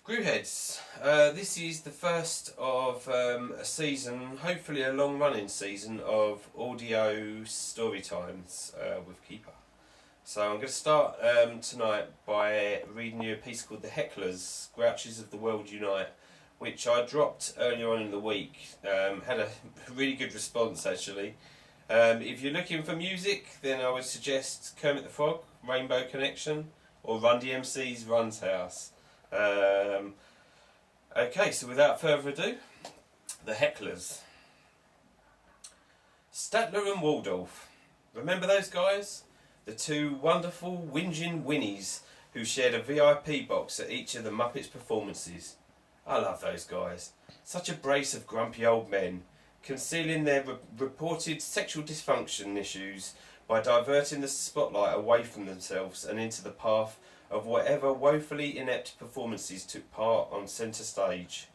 Grouches, this is the first of a season, hopefully a long running season of audio story times with Keeper. So I'm going to start tonight by reading you a piece called The Hecklers, Grouches of the World Unite, which I dropped earlier on in the week. Had a really good response actually. If you're looking for music, then I would suggest Kermit the Frog, Rainbow Connection, or Run DMC's Run's House. Okay, so without further ado, the Hecklers. Statler and Waldorf. Remember those guys? The two wonderful whinging Winnies who shared a VIP box at each of the Muppets performances. I love those guys. Such a brace of grumpy old men, concealing their reported sexual dysfunction issues by diverting the spotlight away from themselves and into the path of whatever woefully inept performances took part on centre stage.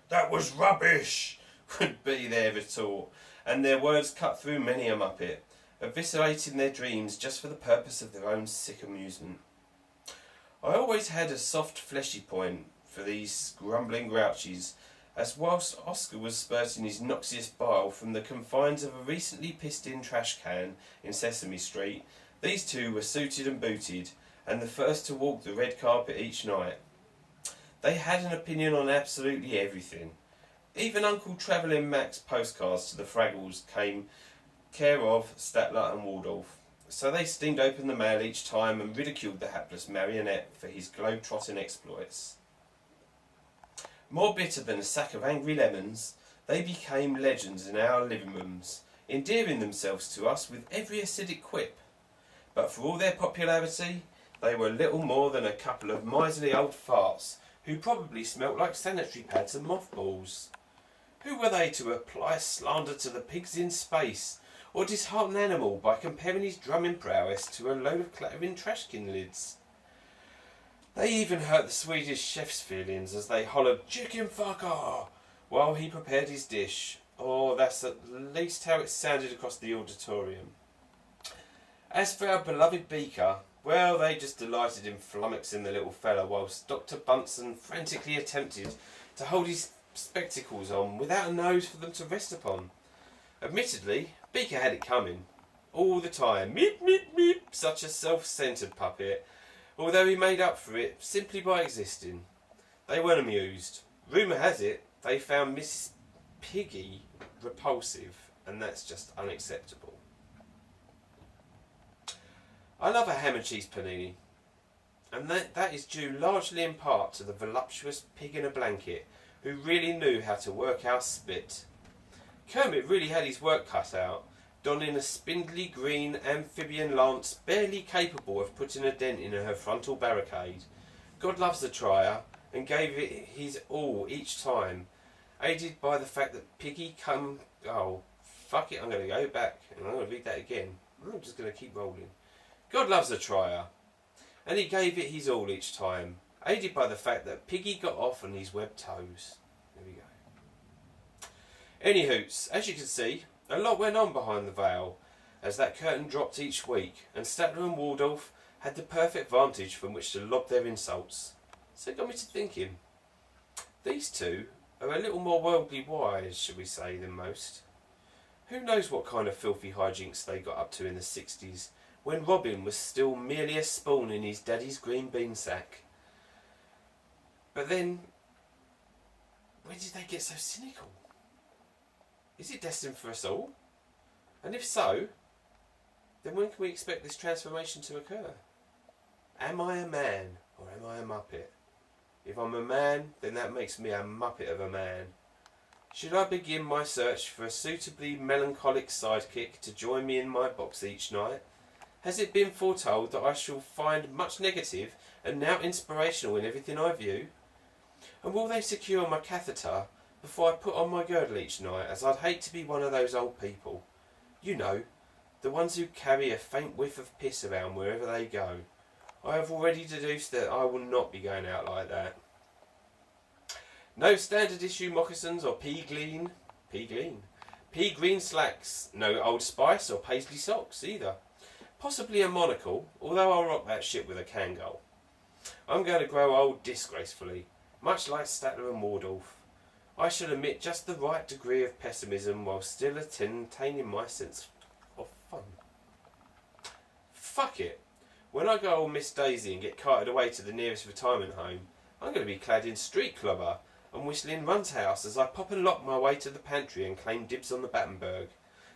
"That was rubbish," would be their retort, and their words cut through many a Muppet, eviscerating their dreams just for the purpose of their own sick amusement. I always had a soft fleshy point for these grumbling grouches, as whilst Oscar was spurting his noxious bile from the confines of a recently pissed-in trash can in Sesame Street, these two were suited and booted, and the first to walk the red carpet each night. They had an opinion on absolutely everything. Even Uncle Travelling Mac's postcards to the Fraggles came care of Statler and Waldorf, so they steamed open the mail each time and ridiculed the hapless marionette for his globe-trotting exploits. More bitter than a sack of angry lemons, they became legends in our living rooms, endearing themselves to us with every acidic quip. But for all their popularity, they were little more than a couple of miserly old farts who probably smelt like sanitary pads and mothballs. Who were they to apply slander to the pigs in space, or dishearten an animal by comparing his drumming prowess to a load of clattering trashkin lids? They even hurt the Swedish chef's feelings as they hollered "chicken fucker" while he prepared his dish, or that's at least how it sounded across the auditorium. As for our beloved Beaker, well, they just delighted in flummoxing the little fella whilst Dr. Bunsen frantically attempted to hold his spectacles on without a nose for them to rest upon. Admittedly, Beaker had it coming. All the time, meep meep meep, such a self-centred puppet, although he made up for it simply by existing. They weren't amused. Rumour has it they found Mrs. Piggy repulsive, and that's just unacceptable. I love a ham and cheese panini, and that is due largely in part to the voluptuous pig in a blanket who really knew how to work our spit. Kermit really had his work cut out, donning a spindly green amphibian lance barely capable of putting a dent in her frontal barricade. God loves a trier, and gave it his all each time, aided by the fact that Piggy oh, fuck it, I'm going to go back, and I'm going to read that again. I'm just going to keep rolling. God loves a trier, and he gave it his all each time, aided by the fact that Piggy got off on his webbed toes. There we go. Anywhoots, as you can see, a lot went on behind the veil as that curtain dropped each week, and Statler and Waldorf had the perfect vantage from which to lob their insults. So it got me to thinking, these two are a little more worldly wise, shall we say, than most. Who knows what kind of filthy hijinks they got up to in the 60s, when Robin was still merely a spawn in his daddy's green bean sack. But then, where did they get so cynical? Is it destined for us all? And if so, then when can we expect this transformation to occur? Am I a man, or am I a Muppet? If I'm a man, then that makes me a Muppet of a man. Should I begin my search for a suitably melancholic sidekick to join me in my box each night? Has it been foretold that I shall find much negative and now inspirational in everything I view? And will they secure my catheter before I put on my girdle each night, as I'd hate to be one of those old people? You know, the ones who carry a faint whiff of piss around wherever they go. I have already deduced that I will not be going out like that. No standard issue moccasins or pea green slacks. No Old Spice or paisley socks either. Possibly a monocle, although I'll rock that shit with a Kangol. I'm going to grow old disgracefully, Much like Statler and Waldorf, I shall emit just the right degree of pessimism while still attaining my sense of fun. Fuck it. When I go on Miss Daisy and get carted away to the nearest retirement home, I'm going to be clad in street clobber and whistling Run's House as I pop and lock my way to the pantry and claim dibs on the Battenberg.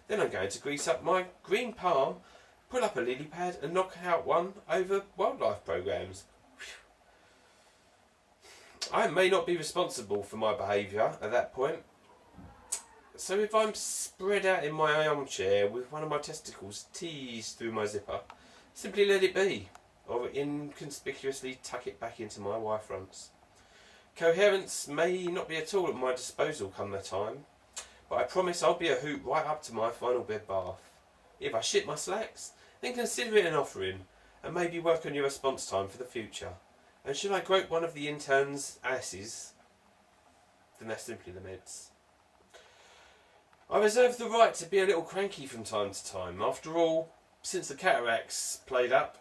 Then I'm going to grease up my green palm, pull up a lily pad and knock out one over wildlife programmes. I may not be responsible for my behaviour at that point, so if I'm spread out in my armchair with one of my testicles teased through my zipper, simply let it be, or inconspicuously tuck it back into my Y fronts. Coherence may not be at all at my disposal come the time, but I promise I'll be a hoot right up to my final bed bath. If I shit my slacks, then consider it an offering, and maybe work on your response time for the future. And should I grope one of the intern's asses, then that's simply the meds. I reserve the right to be a little cranky from time to time. After all, since the cataracts played up,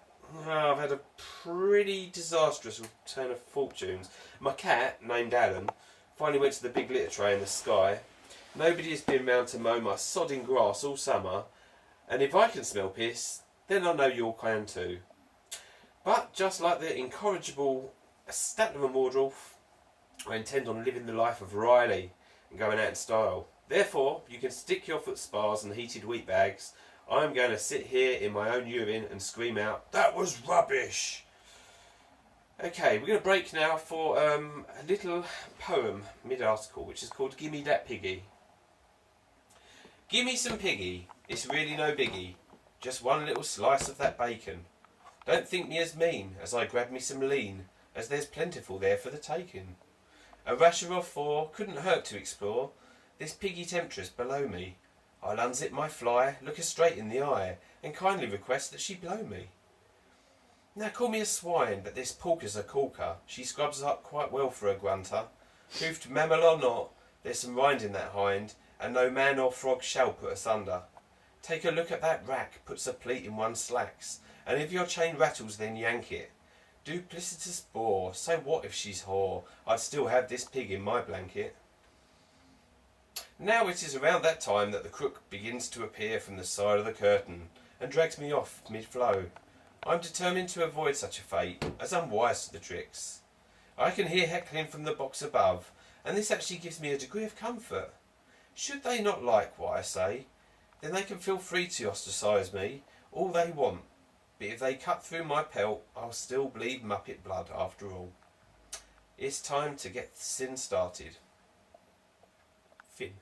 I've had a pretty disastrous turn of fortunes. My cat, named Alan, finally went to the big litter tray in the sky. Nobody has been round to mow my sodding grass all summer, and if I can smell piss, then I know you can too. But just like the incorrigible Statler and Waldorf, I intend on living the life of Riley and going out in style. Therefore, you can stick your foot spars and heated wheat bags. I'm going to sit here in my own urine and scream out, "That was rubbish!" Okay, we're going to break now for a little poem mid-article, which is called "Gimme That Piggy." Gimme some piggy, it's really no biggie. Just one little slice of that bacon. Don't think me as mean as I grab me some lean, as there's plentiful there for the taking. A rasher or four couldn't hurt to explore this piggy temptress below me. I'll unzip my fly, look her straight in the eye, and kindly request that she blow me. Now call me a swine, but this porker's a corker. She scrubs up quite well for a grunter. Hoofed mammal or not, there's some rind in that hind, and no man or frog shall put us under. Take a look at that rack, puts a pleat in one's slacks, and if your chain rattles then yank it. Duplicitous bore, so what if she's whore? I'd still have this pig in my blanket. Now it is around that time that the crook begins to appear from the side of the curtain, and drags me off mid-flow. I'm determined to avoid such a fate, as I'm wise to the tricks. I can hear heckling from the box above, and this actually gives me a degree of comfort. Should they not like what I say, then they can feel free to ostracise me all they want, but if they cut through my pelt, I'll still bleed Muppet blood after all. It's time to get sin started. Finn.